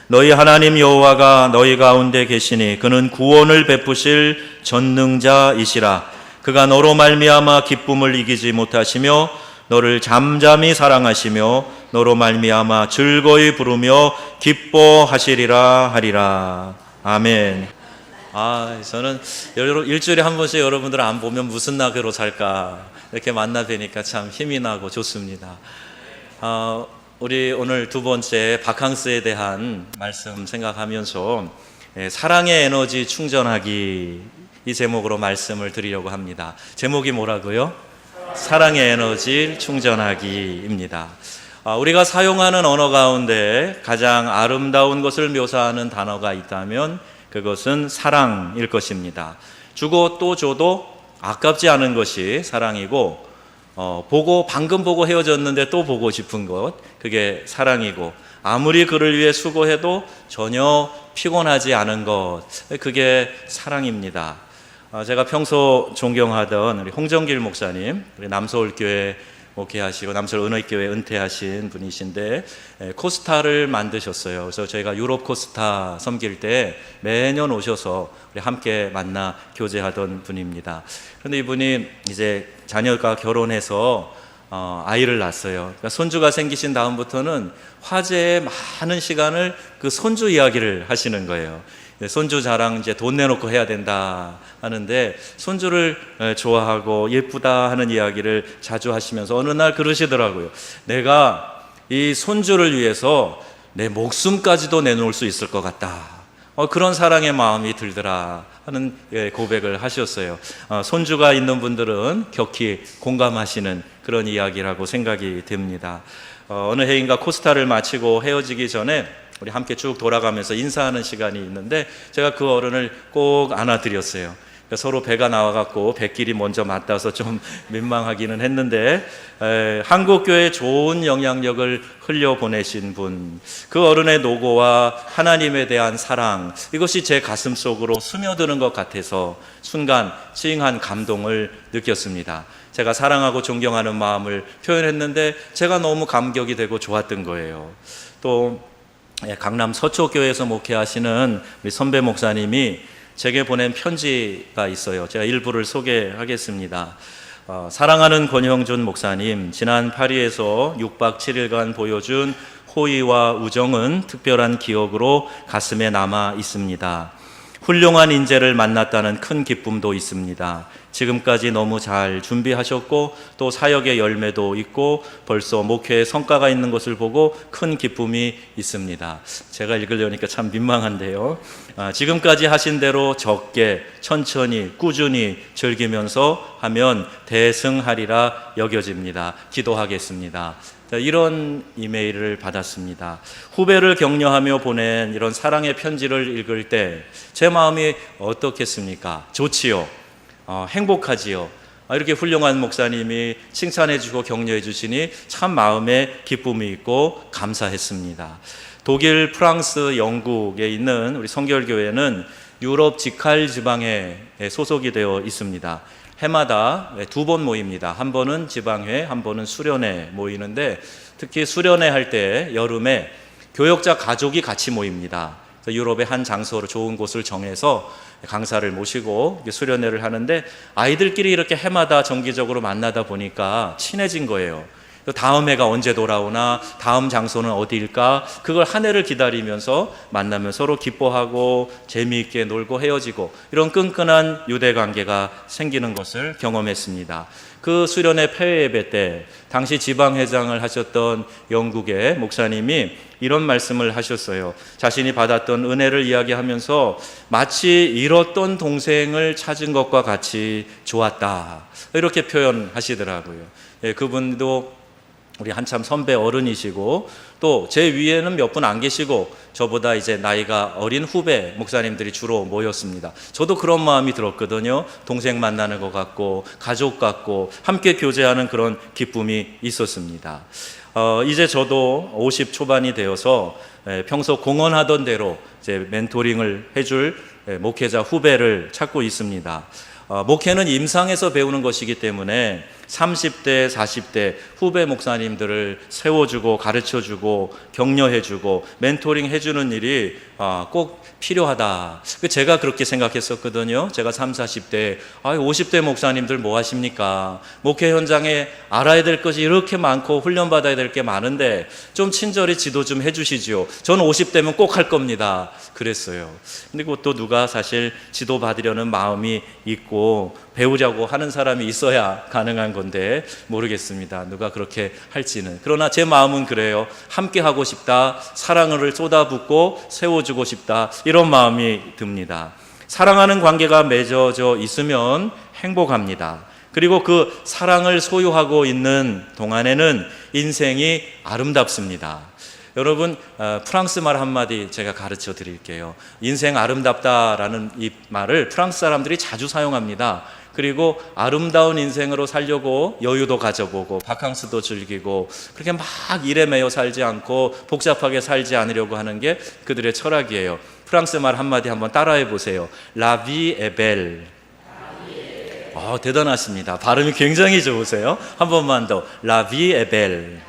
너희 하나님 여호와가 너희 가운데 계시니 그는 구원을 베푸실 전능자이시라. 그가 너로 말미암아 기쁨을 이기지 못하시며 너를 잠잠히 사랑하시며 너로 말미암아 즐거이 부르며 기뻐하시리라 하리라. 아멘. 저는 일주일에 한 번씩 여러분들 안 보면 무슨 낙으로 살까 이렇게 만나 뵈니까 참 힘이 나고 좋습니다. 우리 오늘 두 번째 바캉스에 대한 말씀 생각하면서 사랑의 에너지 충전하기, 이 제목으로 말씀을 드리려고 합니다. 제목이 뭐라고요? 사랑의 에너지 충전하기입니다. 우리가 사용하는 언어 가운데 가장 아름다운 것을 묘사하는 단어가 있다면 그것은 사랑일 것입니다. 주고 또 줘도 아깝지 않은 것이 사랑이고, 방금 보고 헤어졌는데 또 보고 싶은 것, 그게 사랑이고, 아무리 그를 위해 수고해도 전혀 피곤하지 않은 것, 그게 사랑입니다. 제가 평소 존경하던 우리 홍정길 목사님, 우리 남서울교회 목회하시고 남서울 은혜교회 은퇴하신 분이신데 코스타를 만드셨어요. 그래서 저희가 유럽 코스타 섬길 때 매년 오셔서 우리 함께 만나 교제하던 분입니다. 그런데 이분이 이제 자녀가 결혼해서 아이를 낳았어요. 그러니까 손주가 생기신 다음부터는 화제의 많은 시간을 그 손주 이야기를 하시는 거예요. 손주 자랑 이제 돈 내놓고 해야 된다 하는데 손주를 좋아하고 예쁘다 하는 이야기를 자주 하시면서 어느 날 그러시더라고요. 내가 이 손주를 위해서 내 목숨까지도 내놓을 수 있을 것 같다. 그런 사랑의 마음이 들더라 하는 고백을 하셨어요. 손주가 있는 분들은 격히 공감하시는 그런 이야기라고 생각이 됩니다. 어느 해인가 코스타를 마치고 헤어지기 전에 우리 함께 쭉 돌아가면서 인사하는 시간이 있는데 제가 그 어른을 꼭 안아드렸어요. 서로 배가 나와갖고 배끼리 먼저 맞닿아서 좀 민망하기는 했는데 한국교회에 좋은 영향력을 흘려보내신 분, 그 어른의 노고와 하나님에 대한 사랑, 이것이 제 가슴 속으로 스며드는 것 같아서 순간 찡한 감동을 느꼈습니다. 제가 사랑하고 존경하는 마음을 표현했는데 제가 너무 감격이 되고 좋았던 거예요. 또 강남 서초교회에서 목회하시는 우리 선배 목사님이 제게 보낸 편지가 있어요. 제가 일부를 소개하겠습니다. 사랑하는 권형준 목사님, 지난 파리에서 6박 7일간 보여준 호의와 우정은 특별한 기억으로 가슴에 남아 있습니다. 훌륭한 인재를 만났다는 큰 기쁨도 있습니다. 지금까지 너무 잘 준비하셨고 또 사역의 열매도 있고 벌써 목회에 성과가 있는 것을 보고 큰 기쁨이 있습니다. 제가 읽으려니까 참 민망한데요. 지금까지 하신 대로 적게 천천히 꾸준히 즐기면서 하면 대승하리라 여겨집니다. 기도하겠습니다. 이런 이메일을 받았습니다. 후배를 격려하며 보낸 이런 사랑의 편지를 읽을 때 제 마음이 어떻겠습니까? 좋지요. 행복하지요. 이렇게 훌륭한 목사님이 칭찬해 주고 격려해 주시니 참 마음에 기쁨이 있고 감사했습니다. 독일, 프랑스, 영국에 있는 우리 성결교회는 유럽 지칼 지방에 소속이 되어 있습니다. 해마다 2번 모입니다. 한 번은 지방회, 한 번은 수련회 모이는데 특히 수련회 할 때 여름에 교역자 가족이 같이 모입니다. 유럽의 한 장소로 좋은 곳을 정해서 강사를 모시고 수련회를 하는데 아이들끼리 이렇게 해마다 정기적으로 만나다 보니까 친해진 거예요. 다음 해가 언제 돌아오나, 다음 장소는 어디일까, 그걸 한 해를 기다리면서 만나면 서로 기뻐하고 재미있게 놀고 헤어지고 이런 끈끈한 유대관계가 생기는 것을 경험했습니다. 그 수련회 폐회 예배 때 당시 지방회장을 하셨던 영국의 목사님이 이런 말씀을 하셨어요. 자신이 받았던 은혜를 이야기하면서 마치 잃었던 동생을 찾은 것과 같이 좋았다, 이렇게 표현하시더라고요. 그분도 우리 한참 선배 어른이시고 또 제 위에는 몇 분 안 계시고 저보다 이제 나이가 어린 후배 목사님들이 주로 모였습니다. 저도 그런 마음이 들었거든요. 동생 만나는 것 같고 가족 같고 함께 교제하는 그런 기쁨이 있었습니다. 이제 저도 50 초반이 되어서 평소 공언하던 대로 이제 멘토링을 해줄 목회자 후배를 찾고 있습니다. 목회는 임상에서 배우는 것이기 때문에 30대, 40대 후배 목사님들을 세워주고 가르쳐주고 격려해주고 멘토링 해주는 일이 꼭 필요하다. 제가 그렇게 생각했었거든요. 제가 30, 40대 50대 목사님들 뭐 하십니까? 목회 현장에 알아야 될 것이 이렇게 많고 훈련받아야 될 게 많은데 좀 친절히 지도 좀 해주시지요. 저는 50대면 꼭 할 겁니다. 그랬어요. 근데 그것도 누가 사실 지도받으려는 마음이 있고 배우자고 하는 사람이 있어야 가능한 건데 모르겠습니다. 누가 그렇게 할지는. 그러나 제 마음은 그래요. 함께 하고 싶다. 사랑을 쏟아붓고 세워주고 싶다. 이런 마음이 듭니다. 사랑하는 관계가 맺어져 있으면 행복합니다. 그리고 그 사랑을 소유하고 있는 동안에는 인생이 아름답습니다. 여러분, 프랑스 말 한마디 제가 가르쳐 드릴게요. 인생 아름답다라는 이 말을 프랑스 사람들이 자주 사용합니다. 그리고 아름다운 인생으로 살려고 여유도 가져보고 바캉스도 즐기고 그렇게 막 일에 매여 살지 않고 복잡하게 살지 않으려고 하는 게 그들의 철학이에요. 프랑스 말 한마디 한번 따라해 보세요. La vie est belle. 대단하십니다. 발음이 굉장히 좋으세요. 한 번만 더. La vie est belle.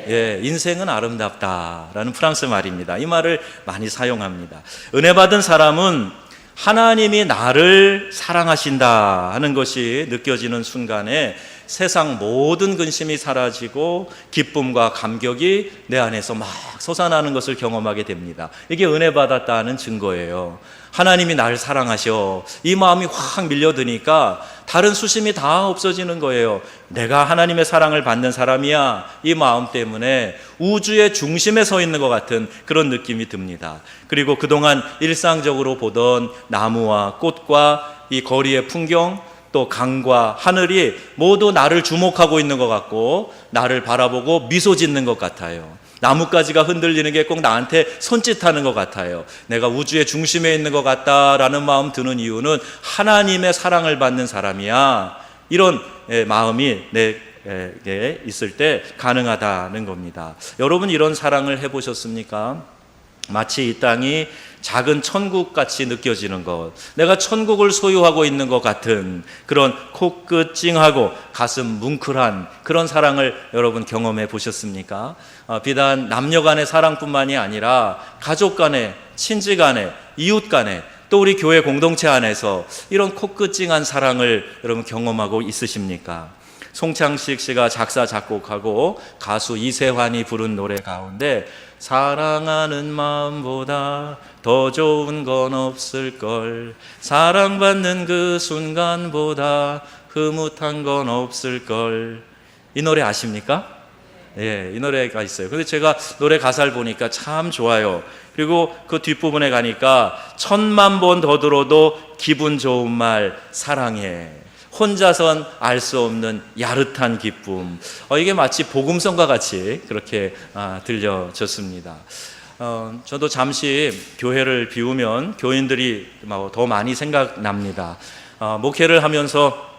예, 인생은 아름답다라는 프랑스 말입니다. 이 말을 많이 사용합니다. 은혜 받은 사람은 하나님이 나를 사랑하신다 하는 것이 느껴지는 순간에 세상 모든 근심이 사라지고 기쁨과 감격이 내 안에서 막 솟아나는 것을 경험하게 됩니다. 이게 은혜 받았다는 증거예요. 하나님이 나를 사랑하셔. 이 마음이 확 밀려드니까 다른 수심이 다 없어지는 거예요. 내가 하나님의 사랑을 받는 사람이야. 이 마음 때문에 우주의 중심에 서 있는 것 같은 그런 느낌이 듭니다. 그리고 그동안 일상적으로 보던 나무와 꽃과 이 거리의 풍경, 또 강과 하늘이 모두 나를 주목하고 있는 것 같고 나를 바라보고 미소 짓는 것 같아요. 나뭇가지가 흔들리는 게 꼭 나한테 손짓하는 것 같아요. 내가 우주의 중심에 있는 것 같다라는 마음 드는 이유는 하나님의 사랑을 받는 사람이야. 이런 마음이 내게 있을 때 가능하다는 겁니다. 여러분 이런 사랑을 해보셨습니까? 마치 이 땅이 작은 천국같이 느껴지는 것, 내가 천국을 소유하고 있는 것 같은 그런 코끝 찡하고 가슴 뭉클한 그런 사랑을 여러분 경험해 보셨습니까? 비단 남녀 간의 사랑뿐만이 아니라 가족 간의, 친지 간의, 이웃 간의, 또 우리 교회 공동체 안에서 이런 코끝 찡한 사랑을 여러분 경험하고 있으십니까? 송창식 씨가 작사 작곡하고 가수 이세환이 부른 노래 가운데 사랑하는 마음보다 더 좋은 건 없을걸, 사랑받는 그 순간보다 흐뭇한 건 없을걸, 이 노래 아십니까? 예, 이 노래가 있어요. 근데 제가 노래 가사를 보니까 참 좋아요. 그리고 그 뒷부분에 가니까 1000만 번 더 들어도 기분 좋은 말 사랑해, 혼자선 알 수 없는 야릇한 기쁨. 이게 마치 복음성과 같이 그렇게 들려졌습니다. 저도 잠시 교회를 비우면 교인들이 더 많이 생각납니다. 목회를 하면서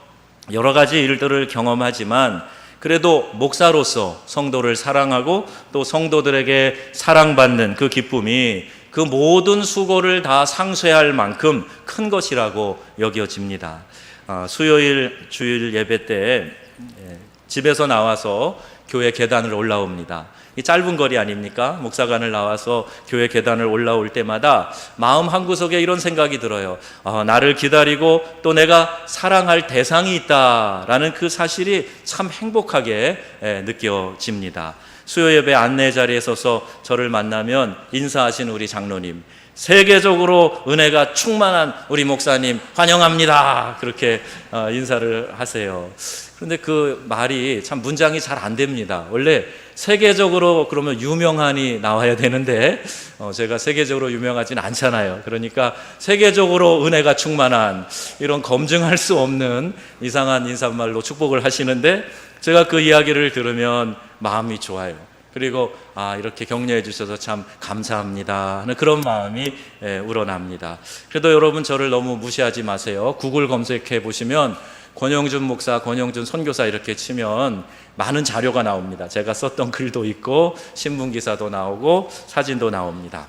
여러 가지 일들을 경험하지만 그래도 목사로서 성도를 사랑하고 또 성도들에게 사랑받는 그 기쁨이 그 모든 수고를 다 상쇄할 만큼 큰 것이라고 여겨집니다. 수요일 주일 예배 때 집에서 나와서 교회 계단을 올라옵니다. 이 짧은 거리 아닙니까? 목사관을 나와서 교회 계단을 올라올 때마다 마음 한구석에 이런 생각이 들어요. 나를 기다리고 또 내가 사랑할 대상이 있다라는 그 사실이 참 행복하게 느껴집니다. 수요 예배 안내 자리에 서서 저를 만나면 인사하신 우리 장로님, 세계적으로 은혜가 충만한 우리 목사님 환영합니다. 그렇게 인사를 하세요. 그런데 그 말이 참 문장이 잘 안 됩니다. 원래 세계적으로 그러면 유명한이 나와야 되는데 제가 세계적으로 유명하진 않잖아요. 그러니까 세계적으로 은혜가 충만한, 이런 검증할 수 없는 이상한 인사말로 축복을 하시는데 제가 그 이야기를 들으면 마음이 좋아요. 그리고 이렇게 격려해 주셔서 참 감사합니다 하는 그런 마음이 우러납니다. 그래도 여러분 저를 너무 무시하지 마세요. 구글 검색해 보시면 권영준 목사, 권영준 선교사 이렇게 치면 많은 자료가 나옵니다. 제가 썼던 글도 있고 신문 기사도 나오고 사진도 나옵니다.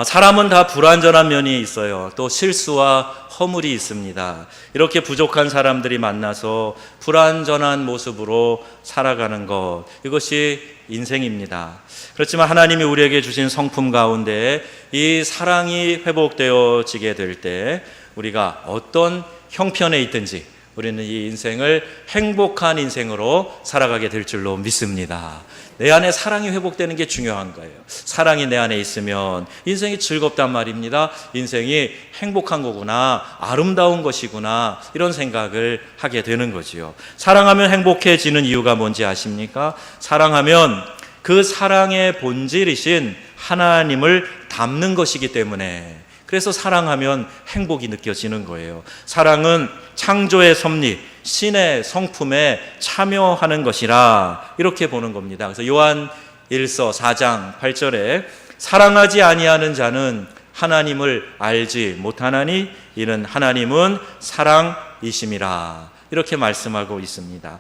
사람은 다 불완전한 면이 있어요. 또 실수와 허물이 있습니다. 이렇게 부족한 사람들이 만나서 불완전한 모습으로 살아가는 것, 이것이 인생입니다. 그렇지만 하나님이 우리에게 주신 성품 가운데 이 사랑이 회복되어지게 될 때 우리가 어떤 형편에 있든지 우리는 이 인생을 행복한 인생으로 살아가게 될 줄로 믿습니다. 내 안에 사랑이 회복되는 게 중요한 거예요. 사랑이 내 안에 있으면 인생이 즐겁단 말입니다. 인생이 행복한 거구나, 아름다운 것이구나, 이런 생각을 하게 되는 거지요. 사랑하면 행복해지는 이유가 뭔지 아십니까? 사랑하면 그 사랑의 본질이신 하나님을 닮는 것이기 때문에, 그래서 사랑하면 행복이 느껴지는 거예요. 사랑은 창조의 섭리, 신의 성품에 참여하는 것이라 이렇게 보는 겁니다. 그래서 요한 1서 4장 8절에 사랑하지 아니하는 자는 하나님을 알지 못하나니 이는 하나님은 사랑이심이라 이렇게 말씀하고 있습니다.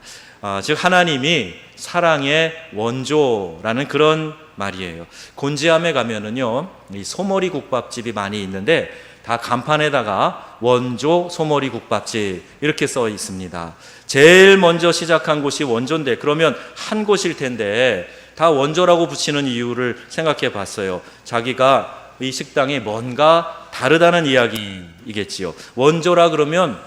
즉 하나님이 사랑의 원조라는 그런 말이에요. 곤지암에 가면은요, 이 소머리 국밥집이 많이 있는데 다 간판에다가 원조 소머리 국밥집 이렇게 써 있습니다. 제일 먼저 시작한 곳이 원조인데 그러면 한 곳일 텐데 다 원조라고 붙이는 이유를 생각해 봤어요. 자기가 이 식당이 뭔가 다르다는 이야기이겠지요. 원조라 그러면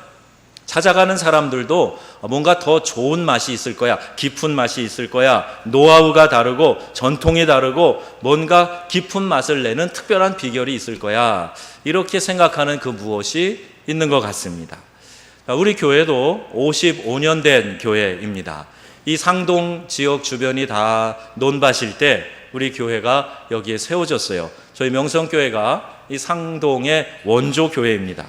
찾아가는 사람들도 뭔가 더 좋은 맛이 있을 거야, 깊은 맛이 있을 거야, 노하우가 다르고 전통이 다르고 뭔가 깊은 맛을 내는 특별한 비결이 있을 거야, 이렇게 생각하는 그 무엇이 있는 것 같습니다. 우리 교회도 55년 된 교회입니다. 이 상동 지역 주변이 다 논밭일 때 우리 교회가 여기에 세워졌어요. 저희 명성교회가 이 상동의 원조 교회입니다.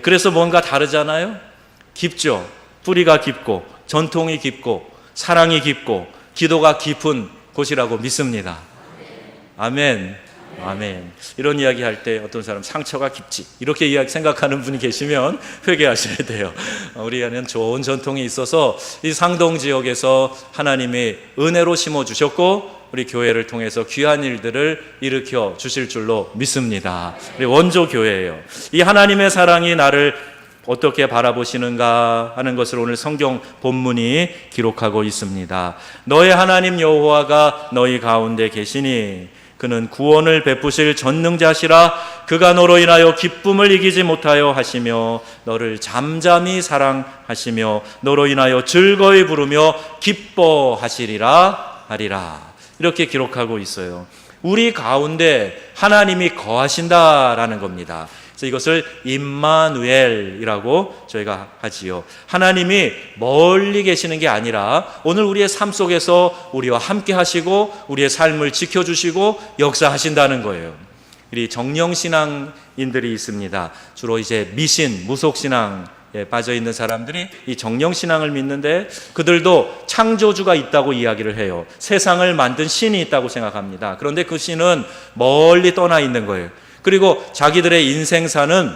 그래서 뭔가 다르잖아요. 깊죠. 뿌리가 깊고 전통이 깊고 사랑이 깊고 기도가 깊은 곳이라고 믿습니다. 아멘. 아멘. 이런 이야기 할 때 어떤 사람 상처가 깊지 이렇게 이야기 생각하는 분이 계시면 회개하셔야 돼요. 우리는 좋은 전통이 있어서 이 상동 지역에서 하나님이 은혜로 심어주셨고 우리 교회를 통해서 귀한 일들을 일으켜 주실 줄로 믿습니다. 우리 원조 교회예요. 이 하나님의 사랑이 나를 어떻게 바라보시는가 하는 것을 오늘 성경 본문이 기록하고 있습니다. 너의 하나님 여호와가 너희 가운데 계시니 그는 구원을 베푸실 전능자시라. 그가 너로 인하여 기쁨을 이기지 못하여 하시며 너를 잠잠히 사랑하시며 너로 인하여 즐거이 부르며 기뻐하시리라 하리라. 이렇게 기록하고 있어요. 우리 가운데 하나님이 거하신다라는 겁니다. 그래서 이것을 임마누엘이라고 저희가 하지요. 하나님이 멀리 계시는 게 아니라 오늘 우리의 삶 속에서 우리와 함께 하시고 우리의 삶을 지켜주시고 역사하신다는 거예요. 우리 정령신앙인들이 있습니다. 주로 이제 미신, 무속신앙에 빠져있는 사람들이 이 정령신앙을 믿는데 그들도 창조주가 있다고 이야기를 해요. 세상을 만든 신이 있다고 생각합니다. 그런데 그 신은 멀리 떠나 있는 거예요. 그리고 자기들의 인생사는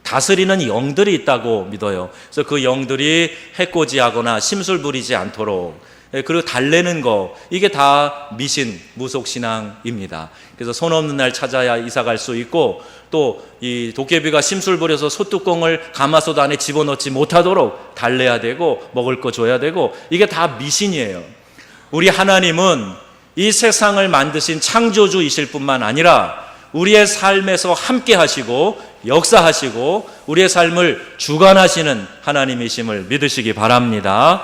다스리는 영들이 있다고 믿어요. 그래서 그 영들이 해코지하거나 심술 부리지 않도록, 그리고 달래는 거, 이게 다 미신, 무속신앙입니다. 그래서 손 없는 날 찾아야 이사 갈 수 있고 또 이 도깨비가 심술 부려서 소뚜껑을 가마솥 안에 집어넣지 못하도록 달래야 되고 먹을 거 줘야 되고, 이게 다 미신이에요. 우리 하나님은 이 세상을 만드신 창조주이실 뿐만 아니라 우리의 삶에서 함께 하시고 역사하시고 우리의 삶을 주관하시는 하나님이심을 믿으시기 바랍니다.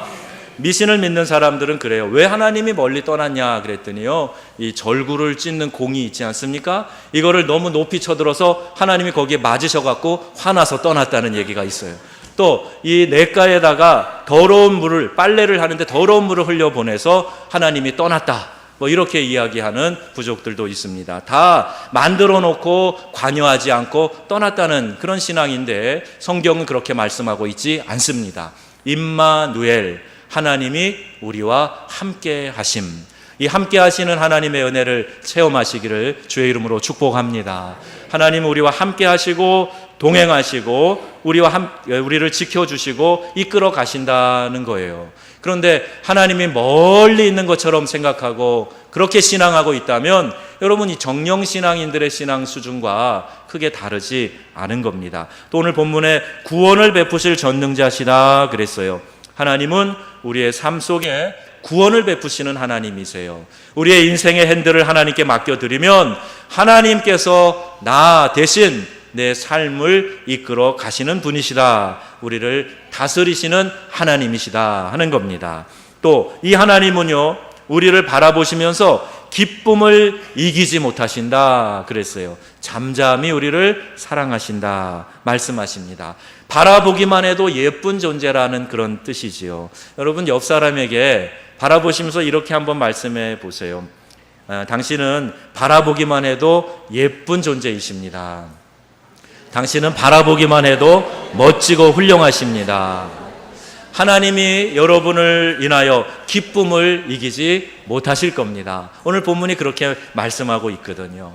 미신을 믿는 사람들은 그래요. 왜 하나님이 멀리 떠났냐 그랬더니요, 이 절구를 찢는 공이 있지 않습니까? 이거를 너무 높이 쳐들어서 하나님이 거기에 맞으셔갖고 화나서 떠났다는 얘기가 있어요. 또 이 냇가에다가 더러운 물을, 빨래를 하는데 더러운 물을 흘려보내서 하나님이 떠났다, 뭐 이렇게 이야기하는 부족들도 있습니다. 다 만들어 놓고 관여하지 않고 떠났다는 그런 신앙인데 성경은 그렇게 말씀하고 있지 않습니다. 임마누엘, 하나님이 우리와 함께 하심, 이 함께 하시는 하나님의 은혜를 체험하시기를 주의 이름으로 축복합니다. 하나님 우리와 함께 하시고 동행하시고 우리를 지켜주시고 이끌어 가신다는 거예요. 그런데 하나님이 멀리 있는 것처럼 생각하고 그렇게 신앙하고 있다면 여러분 이 정령신앙인들의 신앙 수준과 크게 다르지 않은 겁니다. 또 오늘 본문에 구원을 베푸실 전능자시다 그랬어요. 하나님은 우리의 삶 속에 구원을 베푸시는 하나님이세요. 우리의 인생의 핸들을 하나님께 맡겨드리면 하나님께서 나 대신 내 삶을 이끌어 가시는 분이시다. 우리를 다스리시는 하나님이시다 하는 겁니다. 또 이 하나님은요, 우리를 바라보시면서 기쁨을 이기지 못하신다 그랬어요. 잠잠히 우리를 사랑하신다 말씀하십니다. 바라보기만 해도 예쁜 존재라는 그런 뜻이지요. 여러분 옆 사람에게 바라보시면서 이렇게 한번 말씀해 보세요. 당신은 바라보기만 해도 예쁜 존재이십니다. 당신은 바라보기만 해도 멋지고 훌륭하십니다. 하나님이 여러분을 인하여 기쁨을 이기지 못하실 겁니다. 오늘 본문이 그렇게 말씀하고 있거든요.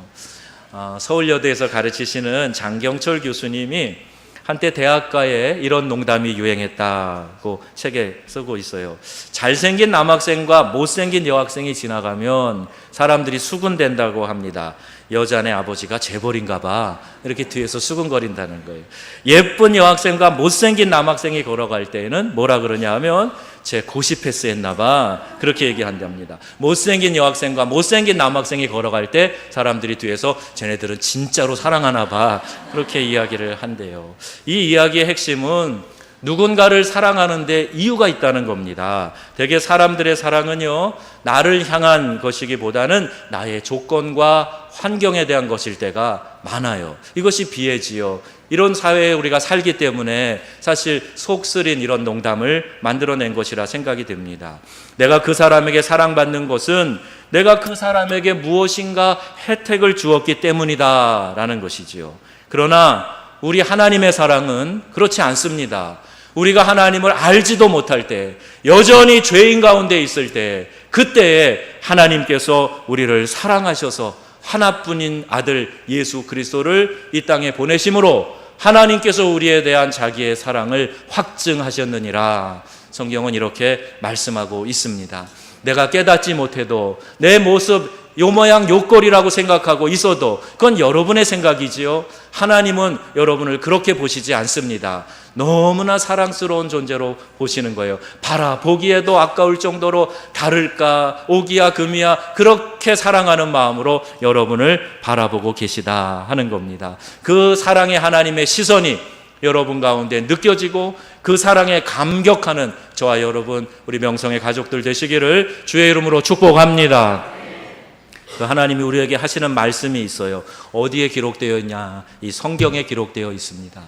서울여대에서 가르치시는 장경철 교수님이 한때 대학가에 이런 농담이 유행했다고 책에 쓰고 있어요. 잘생긴 남학생과 못생긴 여학생이 지나가면 사람들이 수군댄다고 합니다. 여자네 아버지가 재벌인가 봐. 이렇게 뒤에서 수군거린다는 거예요. 예쁜 여학생과 못생긴 남학생이 걸어갈 때에는 뭐라 그러냐 하면 제 고시 패스했나 봐. 그렇게 얘기한답니다. 못생긴 여학생과 못생긴 남학생이 걸어갈 때 사람들이 뒤에서 쟤네들은 진짜로 사랑하나 봐. 그렇게 이야기를 한대요. 이 이야기의 핵심은 누군가를 사랑하는데 이유가 있다는 겁니다. 대개 사람들의 사랑은요, 나를 향한 것이기보다는 나의 조건과 환경에 대한 것일 때가 많아요. 이것이 비애지요. 이런 사회에 우리가 살기 때문에 사실 속쓰린 이런 농담을 만들어낸 것이라 생각이 듭니다. 내가 그 사람에게 사랑받는 것은 내가 그 사람에게 무엇인가 혜택을 주었기 때문이다 라는 것이지요. 그러나 우리 하나님의 사랑은 그렇지 않습니다. 우리가 하나님을 알지도 못할 때, 여전히 죄인 가운데 있을 때, 그때에 하나님께서 우리를 사랑하셔서 하나뿐인 아들 예수 그리스도를 이 땅에 보내심으로 하나님께서 우리에 대한 자기의 사랑을 확증하셨느니라. 성경은 이렇게 말씀하고 있습니다. 내가 깨닫지 못해도 내 모습 요 모양 요 꼴이라고 생각하고 있어도 그건 여러분의 생각이지요. 하나님은 여러분을 그렇게 보시지 않습니다. 너무나 사랑스러운 존재로 보시는 거예요. 바라보기에도 아까울 정도로 다를까 오기야 금이야 그렇게 사랑하는 마음으로 여러분을 바라보고 계시다 하는 겁니다. 그 사랑의 하나님의 시선이 여러분 가운데 느껴지고 그 사랑에 감격하는 저와 여러분, 우리 명성의 가족들 되시기를 주의 이름으로 축복합니다. 그 하나님이 우리에게 하시는 말씀이 있어요. 어디에 기록되어 있냐? 이 성경에 기록되어 있습니다.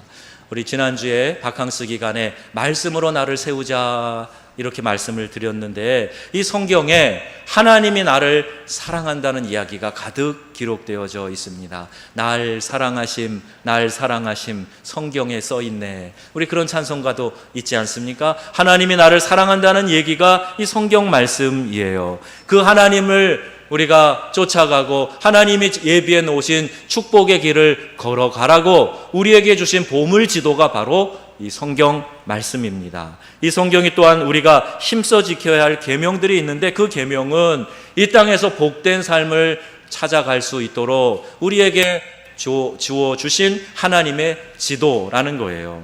우리 지난주에 바캉스 기간에 말씀으로 나를 세우자 이렇게 말씀을 드렸는데, 이 성경에 하나님이 나를 사랑한다는 이야기가 가득 기록되어져 있습니다. 날 사랑하심, 날 사랑하심, 성경에 써 있네. 우리 그런 찬송가도 있지 않습니까? 하나님이 나를 사랑한다는 얘기가 이 성경 말씀이에요. 그 하나님을 우리가 쫓아가고 하나님이 예비해 놓으신 축복의 길을 걸어가라고 우리에게 주신 보물 지도가 바로 이 성경 말씀입니다. 이 성경이 또한 우리가 힘써 지켜야 할 계명들이 있는데, 그 계명은 이 땅에서 복된 삶을 찾아갈 수 있도록 우리에게 주어 주신 하나님의 지도라는 거예요.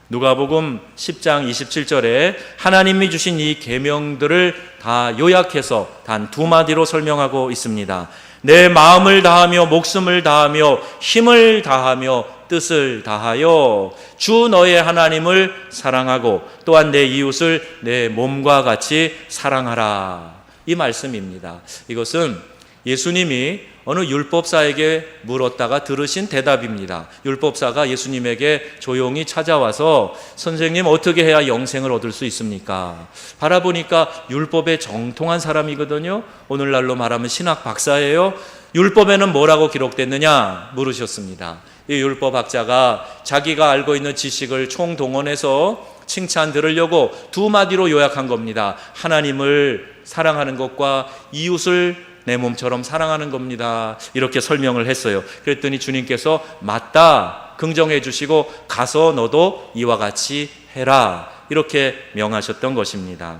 누가복음 10장 27절에 하나님이 주신 이 계명들을 다 요약해서 단 두 마디로 설명하고 있습니다. 내 마음을 다하며 목숨을 다하며 힘을 다하며 뜻을 다하여 주 너의 하나님을 사랑하고 또한 내 이웃을 내 몸과 같이 사랑하라. 이 말씀입니다. 이것은 예수님이 어느 율법사에게 물었다가 들으신 대답입니다. 율법사가 예수님에게 조용히 찾아와서 선생님 어떻게 해야 영생을 얻을 수 있습니까? 바라보니까 율법에 정통한 사람이거든요. 오늘날로 말하면 신학 박사예요. 율법에는 뭐라고 기록됐느냐 물으셨습니다. 이 율법학자가 자기가 알고 있는 지식을 총동원해서 칭찬 들으려고 두 마디로 요약한 겁니다. 하나님을 사랑하는 것과 이웃을 내 몸처럼 사랑하는 겁니다. 이렇게 설명을 했어요. 그랬더니 주님께서 맞다 긍정해 주시고 가서 너도 이와 같이 해라 이렇게 명하셨던 것입니다.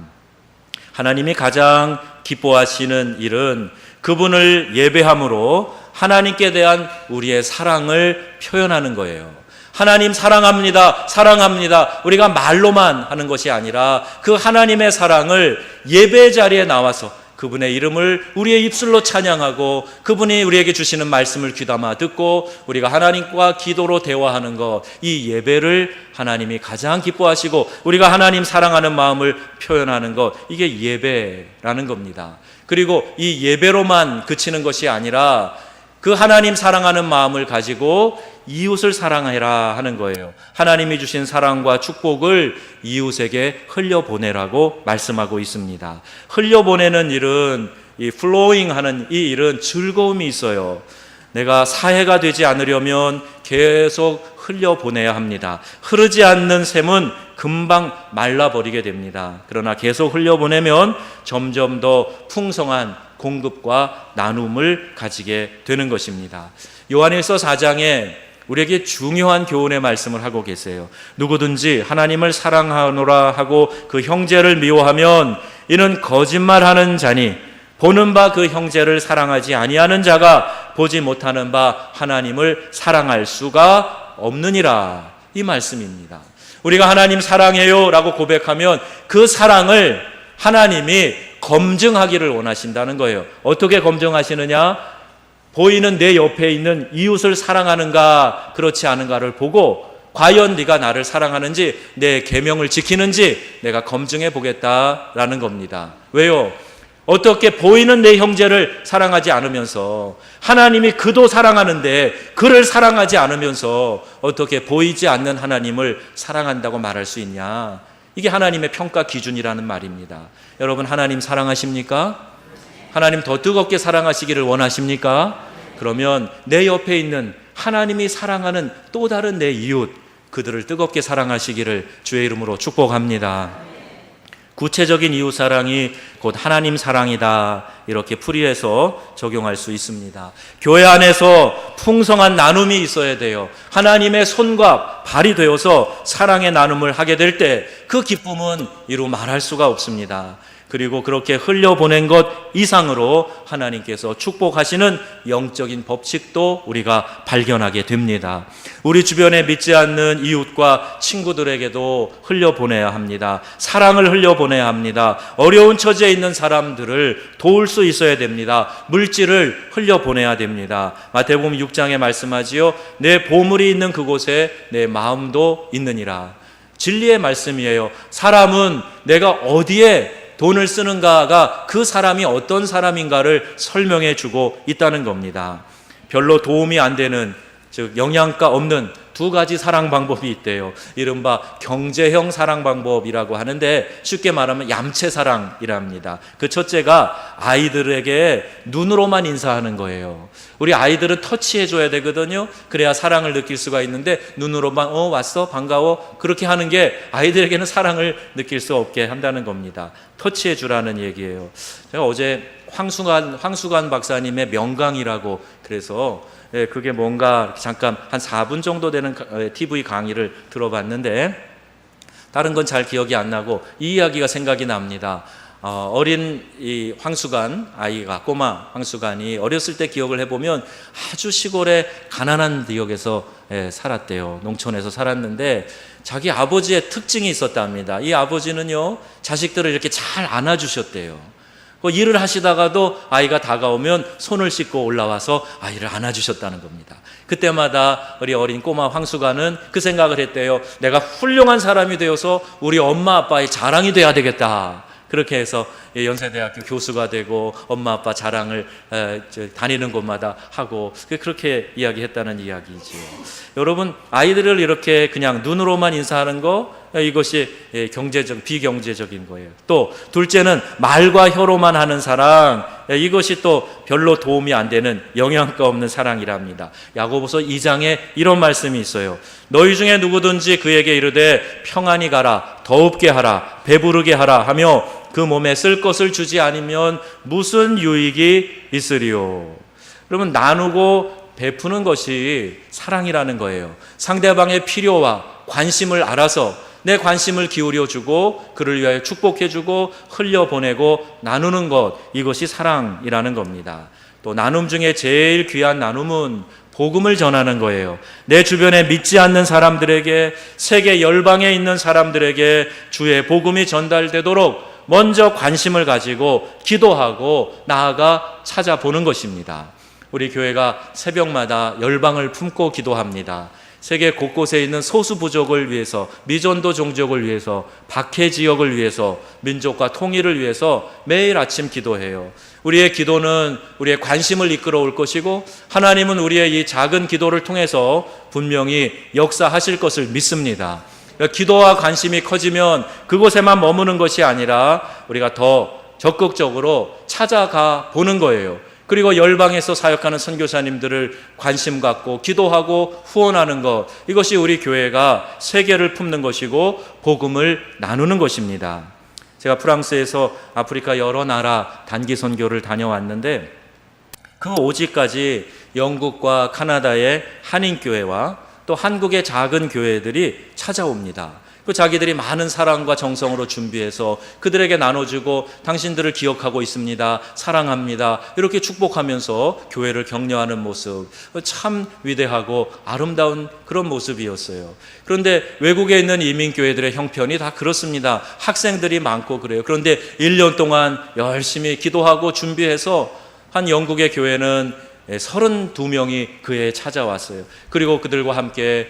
하나님이 가장 기뻐하시는 일은 그분을 예배함으로 하나님께 대한 우리의 사랑을 표현하는 거예요. 하나님 사랑합니다, 사랑합니다. 우리가 말로만 하는 것이 아니라 그 하나님의 사랑을 예배 자리에 나와서 그분의 이름을 우리의 입술로 찬양하고 그분이 우리에게 주시는 말씀을 귀담아 듣고 우리가 하나님과 기도로 대화하는 것, 이 예배를 하나님이 가장 기뻐하시고 우리가 하나님 사랑하는 마음을 표현하는 것, 이게 예배라는 겁니다. 그리고 이 예배로만 그치는 것이 아니라 그 하나님 사랑하는 마음을 가지고 이웃을 사랑해라 하는 거예요. 하나님이 주신 사랑과 축복을 이웃에게 흘려보내라고 말씀하고 있습니다. 흘려보내는 일은, 이 플로잉 하는 이 일은 즐거움이 있어요. 내가 사해가 되지 않으려면 계속 흘려보내야 합니다. 흐르지 않는 샘은 금방 말라버리게 됩니다. 그러나 계속 흘려보내면 점점 더 풍성한 공급과 나눔을 가지게 되는 것입니다. 요한일서 4장에 우리에게 중요한 교훈의 말씀을 하고 계세요. 누구든지 하나님을 사랑하노라 하고 그 형제를 미워하면 이는 거짓말하는 자니 보는 바 그 형제를 사랑하지 아니하는 자가 보지 못하는 바 하나님을 사랑할 수가 없느니라. 이 말씀입니다. 우리가 하나님 사랑해요 라고 고백하면 그 사랑을 하나님이 검증하기를 원하신다는 거예요. 어떻게 검증하시느냐? 보이는 내 옆에 있는 이웃을 사랑하는가 그렇지 않은가를 보고 과연 네가 나를 사랑하는지 내 계명을 지키는지 내가 검증해 보겠다라는 겁니다. 왜요? 어떻게 보이는 내 형제를 사랑하지 않으면서 하나님이 그도 사랑하는데 그를 사랑하지 않으면서 어떻게 보이지 않는 하나님을 사랑한다고 말할 수 있냐? 이게 하나님의 평가 기준이라는 말입니다. 여러분, 하나님 사랑하십니까? 하나님 더 뜨겁게 사랑하시기를 원하십니까? 그러면 내 옆에 있는 하나님이 사랑하는 또 다른 내 이웃, 그들을 뜨겁게 사랑하시기를 주의 이름으로 축복합니다. 구체적인 이웃 사랑이 곧 하나님 사랑이다, 이렇게 풀이해서 적용할 수 있습니다. 교회 안에서 풍성한 나눔이 있어야 돼요. 하나님의 손과 발이 되어서 사랑의 나눔을 하게 될 때 그 기쁨은 이루 말할 수가 없습니다. 그리고 그렇게 흘려보낸 것 이상으로 하나님께서 축복하시는 영적인 법칙도 우리가 발견하게 됩니다. 우리 주변에 믿지 않는 이웃과 친구들에게도 흘려보내야 합니다. 사랑을 흘려보내야 합니다. 어려운 처지에 있는 사람들을 도울 수 있어야 됩니다. 물질을 흘려보내야 됩니다. 마태복음 6장에 말씀하지요. 내 보물이 있는 그곳에 내 마음도 있느니라. 진리의 말씀이에요. 사람은 내가 어디에 돈을 쓰는가가 그 사람이 어떤 사람인가를 설명해 주고 있다는 겁니다. 별로 도움이 안 되는, 즉 영양가 없는 두 가지 사랑 방법이 있대요. 이른바 경제형 사랑 방법이라고 하는데 쉽게 말하면 얌체 사랑이랍니다. 그 첫째가 아이들에게 눈으로만 인사하는 거예요. 우리 아이들은 터치해 줘야 되거든요. 그래야 사랑을 느낄 수가 있는데 눈으로만 왔어? 반가워? 그렇게 하는 게 아이들에게는 사랑을 느낄 수 없게 한다는 겁니다. 터치해 주라는 얘기예요. 제가 어제 황수관 박사님의 명강이라고, 그래서 그게 뭔가 잠깐 한 4분 정도 되는 TV 강의를 들어봤는데 다른 건 잘 기억이 안 나고 이 이야기가 생각이 납니다. 어린 이 황수관 아이가, 꼬마 황수관이 어렸을 때 기억을 해보면 아주 시골의 가난한 지역에서 살았대요. 농촌에서 살았는데 자기 아버지의 특징이 있었답니다. 이 아버지는요, 자식들을 이렇게 잘 안아주셨대요. 일을 하시다가도 아이가 다가오면 손을 씻고 올라와서 아이를 안아주셨다는 겁니다. 그때마다 우리 어린 꼬마 황수관은 그 생각을 했대요. 내가 훌륭한 사람이 되어서 우리 엄마 아빠의 자랑이 돼야 되겠다. 그렇게 해서 연세대학교 교수가 되고 엄마 아빠 자랑을 다니는 곳마다 하고 그렇게 이야기했다는 이야기죠. 여러분, 아이들을 이렇게 그냥 눈으로만 인사하는 거, 이것이 비경제적인 거예요. 또 둘째는 말과 혀로만 하는 사랑, 이것이 또 별로 도움이 안 되는 영양가 없는 사랑이랍니다. 야고보서 2장에 이런 말씀이 있어요. 너희 중에 누구든지 그에게 이르되 평안히 가라, 더웁게 하라, 배부르게 하라 하며 그 몸에 쓸 것을 주지 않으면 무슨 유익이 있으리요. 그러면 나누고 베푸는 것이 사랑이라는 거예요. 상대방의 필요와 관심을 알아서 내 관심을 기울여주고 그를 위하여 축복해주고 흘려보내고 나누는 것, 이것이 사랑이라는 겁니다. 또 나눔 중에 제일 귀한 나눔은 복음을 전하는 거예요. 내 주변에 믿지 않는 사람들에게, 세계 열방에 있는 사람들에게 주의 복음이 전달되도록 먼저 관심을 가지고 기도하고 나아가 찾아보는 것입니다. 우리 교회가 새벽마다 열방을 품고 기도합니다. 세계 곳곳에 있는 소수 부족을 위해서, 미전도 종족을 위해서, 박해 지역을 위해서, 민족과 통일을 위해서 매일 아침 기도해요. 우리의 기도는 우리의 관심을 이끌어올 것이고 하나님은 우리의 이 작은 기도를 통해서 분명히 역사하실 것을 믿습니다. 기도와 관심이 커지면 그곳에만 머무는 것이 아니라 우리가 더 적극적으로 찾아가 보는 거예요. 그리고 열방에서 사역하는 선교사님들을 관심 갖고 기도하고 후원하는 것, 이것이 우리 교회가 세계를 품는 것이고 복음을 나누는 것입니다. 제가 프랑스에서 아프리카 여러 나라 단기 선교를 다녀왔는데 그 오지까지 영국과 카나다의 한인교회와 또 한국의 작은 교회들이 찾아옵니다. 그 자기들이 많은 사랑과 정성으로 준비해서 그들에게 나눠주고 당신들을 기억하고 있습니다, 사랑합니다, 이렇게 축복하면서 교회를 격려하는 모습, 참 위대하고 아름다운 그런 모습이었어요. 그런데 외국에 있는 이민교회들의 형편이 다 그렇습니다. 학생들이 많고 그래요. 그런데 1년 동안 열심히 기도하고 준비해서 한 영국의 교회는 32명이 그에 찾아왔어요. 그리고 그들과 함께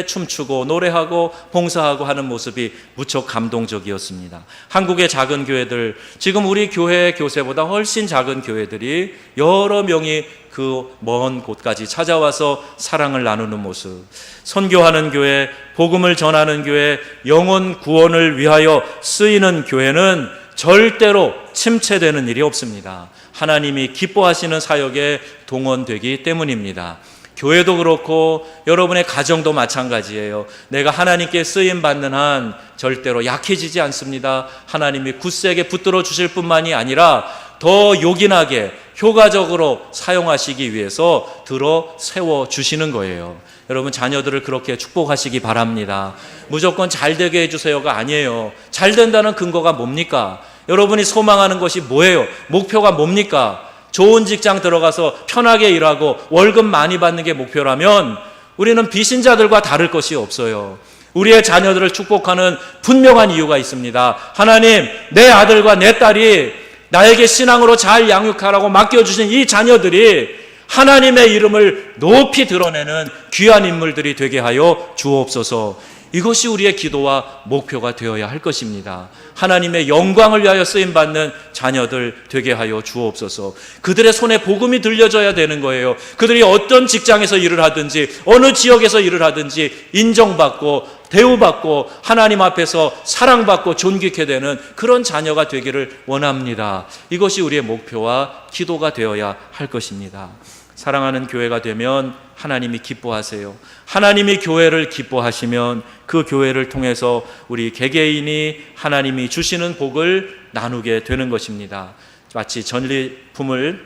춤추고 노래하고 봉사하고 하는 모습이 무척 감동적이었습니다. 한국의 작은 교회들, 지금 우리 교회 교세보다 훨씬 작은 교회들이 여러 명이 그 먼 곳까지 찾아와서 사랑을 나누는 모습, 선교하는 교회, 복음을 전하는 교회, 영혼 구원을 위하여 쓰이는 교회는 절대로 침체되는 일이 없습니다. 하나님이 기뻐하시는 사역에 동원되기 때문입니다. 교회도 그렇고 여러분의 가정도 마찬가지예요. 내가 하나님께 쓰임받는 한 절대로 약해지지 않습니다. 하나님이 굳세게 붙들어 주실 뿐만이 아니라 더 요긴하게 효과적으로 사용하시기 위해서 들어 세워주시는 거예요. 여러분, 자녀들을 그렇게 축복하시기 바랍니다. 무조건 잘 되게 해주세요가 아니에요. 잘 된다는 근거가 뭡니까? 여러분이 소망하는 것이 뭐예요? 목표가 뭡니까? 좋은 직장 들어가서 편하게 일하고 월급 많이 받는 게 목표라면 우리는 비신자들과 다를 것이 없어요. 우리의 자녀들을 축복하는 분명한 이유가 있습니다. 하나님, 내 아들과 내 딸이 나에게 신앙으로 잘 양육하라고 맡겨주신 이 자녀들이 하나님의 이름을 높이 드러내는 귀한 인물들이 되게 하여 주옵소서. 이것이 우리의 기도와 목표가 되어야 할 것입니다. 하나님의 영광을 위하여 쓰임받는 자녀들 되게 하여 주옵소서. 그들의 손에 복음이 들려져야 되는 거예요. 그들이 어떤 직장에서 일을 하든지 어느 지역에서 일을 하든지 인정받고 대우받고 하나님 앞에서 사랑받고 존귀케 되는 그런 자녀가 되기를 원합니다. 이것이 우리의 목표와 기도가 되어야 할 것입니다. 사랑하는 교회가 되면 하나님이 기뻐하세요. 하나님이 교회를 기뻐하시면 그 교회를 통해서 우리 개개인이 하나님이 주시는 복을 나누게 되는 것입니다. 마치 전리품을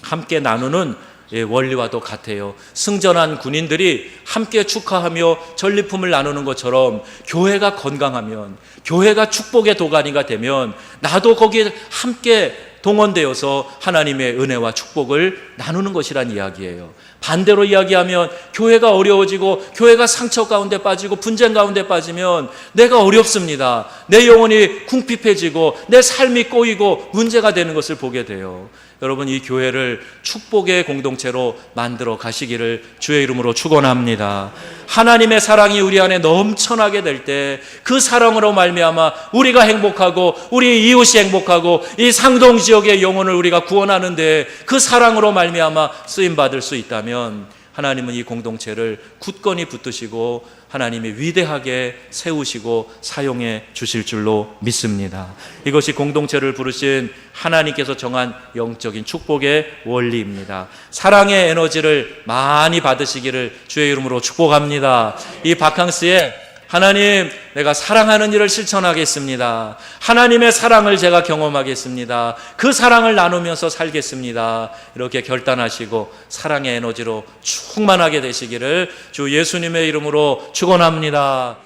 함께 나누는 원리와도 같아요. 승전한 군인들이 함께 축하하며 전리품을 나누는 것처럼 교회가 건강하면, 교회가 축복의 도가니가 되면 나도 거기에 함께 동원되어서 하나님의 은혜와 축복을 나누는 것이란 이야기예요. 반대로 이야기하면 교회가 어려워지고 교회가 상처 가운데 빠지고 분쟁 가운데 빠지면 내가 어렵습니다. 내 영혼이 궁핍해지고 내 삶이 꼬이고 문제가 되는 것을 보게 돼요. 여러분, 이 교회를 축복의 공동체로 만들어 가시기를 주의 이름으로 축원합니다. 하나님의 사랑이 우리 안에 넘쳐나게 될 때 그 사랑으로 말미암아 우리가 행복하고 우리 이웃이 행복하고 이 상동 지역의 영혼을 우리가 구원하는데 그 사랑으로 말미암아 쓰임 받을 수 있다면 하나님은 이 공동체를 굳건히 붙드시고 하나님이 위대하게 세우시고 사용해 주실 줄로 믿습니다. 이것이 공동체를 부르신 하나님께서 정한 영적인 축복의 원리입니다. 사랑의 에너지를 많이 받으시기를 주의 이름으로 축복합니다. 이 바캉스에 하나님, 내가 사랑하는 일을 실천하겠습니다. 하나님의 사랑을 제가 경험하겠습니다. 그 사랑을 나누면서 살겠습니다. 이렇게 결단하시고 사랑의 에너지로 충만하게 되시기를 주 예수님의 이름으로 축원합니다.